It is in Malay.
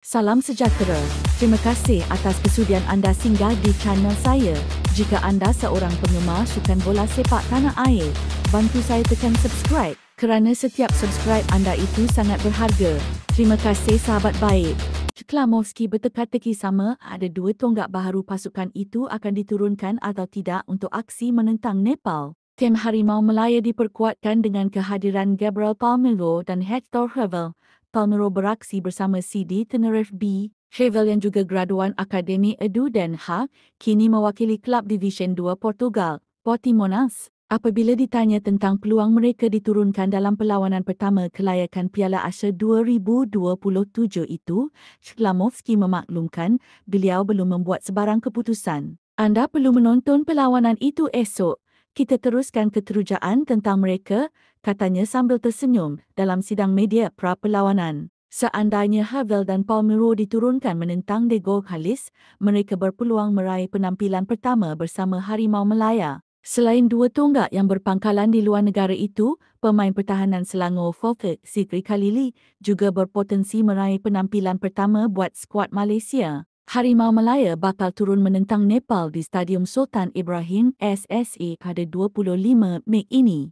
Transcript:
Salam sejahtera. Terima kasih atas kesudian anda singgah di channel saya. Jika anda seorang penggemar sukan bola sepak tanah air, bantu saya tekan subscribe kerana setiap subscribe anda itu sangat berharga. Terima kasih sahabat baik. Shklamowski berteka-teki sama ada dua tonggak baharu pasukan itu akan diturunkan atau tidak untuk aksi menentang Nepal. Tim Harimau Melaya diperkuatkan dengan kehadiran Gabriel Palmero dan Hector Hervel. Palmero beraksi bersama CD Tenerife B. Hervel yang juga graduan Akademi Edu Den Haag, kini mewakili klub Division 2 Portugal, Portimonense. Apabila ditanya tentang peluang mereka diturunkan dalam perlawanan pertama kelayakan Piala Asia 2027 itu, Shklamowski memaklumkan beliau belum membuat sebarang keputusan. Anda perlu menonton perlawanan itu esok. Kita teruskan keterujaan tentang mereka, katanya sambil tersenyum dalam sidang media pra-perlawanan. Seandainya Hervel dan Palmero diturunkan menentang Diego Khalis, mereka berpeluang meraih penampilan pertama bersama Harimau Melaya. Selain dua tonggak yang berpangkalan di luar negara itu, pemain pertahanan Selangor Fulford Zikri Khalili juga berpotensi meraih penampilan pertama buat skuad Malaysia. Harimau Melaya bakal turun menentang Nepal di Stadium Sultan Ibrahim SSA pada 25 Mei ini.